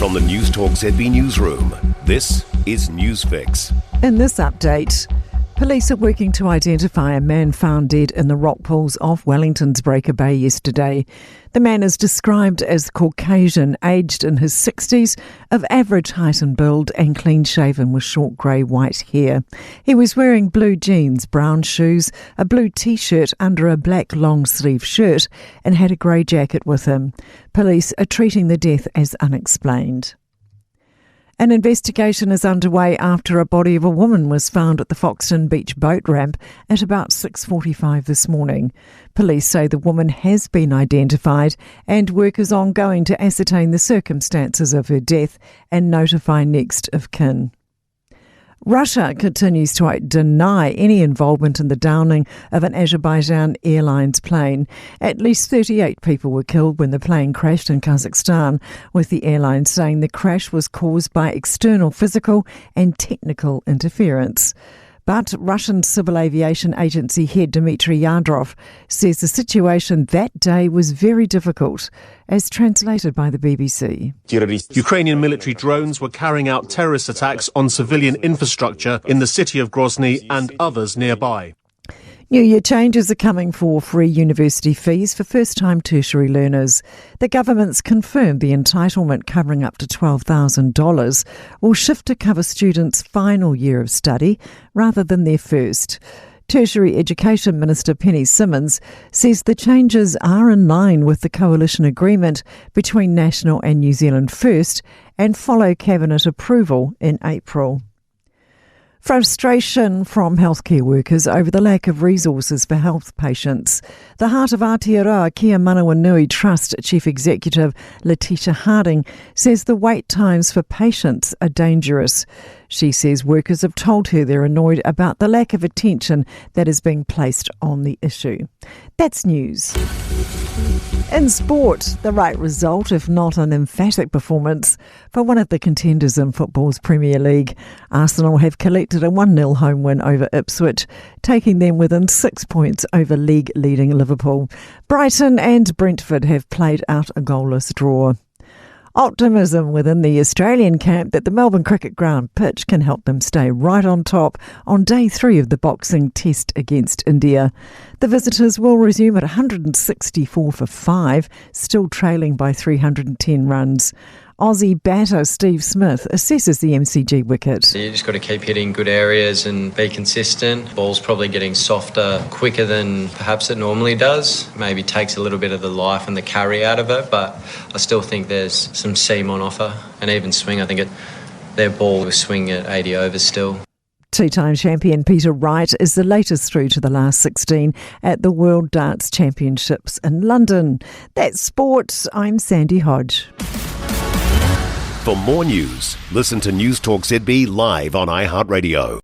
From the Newstalk ZB newsroom, this is Newsfix. In this update, police are working to identify a man found dead in the rock pools off Wellington's Breaker Bay yesterday. The man is described as Caucasian, aged in his 60s, of average height and build, and clean-shaven with short grey-white hair. He was wearing blue jeans, brown shoes, a blue T-shirt under a black long-sleeve shirt, and had a grey jacket with him. Police are treating the death as unexplained. An investigation is underway after a body of a woman was found at the Foxton Beach boat ramp at about 6:45 this morning. Police say the woman has been identified and work is ongoing to ascertain the circumstances of her death and notify next of kin. Russia continues to deny any involvement in the downing of an Azerbaijan Airlines plane. At least 38 people were killed when the plane crashed in Kazakhstan, with the airline saying the crash was caused by external physical and technical interference. But Russian Civil Aviation Agency head Dmitry Yadrov says the situation that day was very difficult, as translated by the BBC. Ukrainian military drones were carrying out terrorist attacks on civilian infrastructure in the city of Grozny and others nearby. New Year changes are coming for free university fees for first-time tertiary learners. The government's confirmed the entitlement covering up to $12,000 will shift to cover students' final year of study rather than their first. Tertiary Education Minister Penny Simmonds says the changes are in line with the coalition agreement between National and New Zealand First and follow cabinet approval in April. Frustration from healthcare workers over the lack of resources for health patients. The Heart of Aotearoa Kia Manawanui Trust Chief Executive Letitia Harding says the wait times for patients are dangerous. She says workers have told her they're annoyed about the lack of attention that is being placed on the issue. That's news. In sport, the right result, if not an emphatic performance, for one of the contenders in football's Premier League. Arsenal have collected a 1-0 home win over Ipswich, taking them within 6 points over league-leading Liverpool. Brighton and Brentford have played out a goalless draw. Optimism within the Australian camp that the Melbourne Cricket Ground pitch can help them stay right on top on day 3 of the boxing test against India. The visitors will resume at 164 for 5, still trailing by 310 runs. Aussie batter Steve Smith assesses the MCG wicket. You just got to keep hitting good areas and be consistent. Ball's probably getting softer quicker than perhaps it normally does. Maybe takes a little bit of the life and the carry out of it, but I still think there's some seam on offer. And even swing, I think their ball will swing at 80 overs still. Two-time champion Peter Wright is the latest through to the last 16 at the World Darts Championships in London. That's sport. I'm Sandy Hodge. For more news, listen to Newstalk ZB live on iHeartRadio.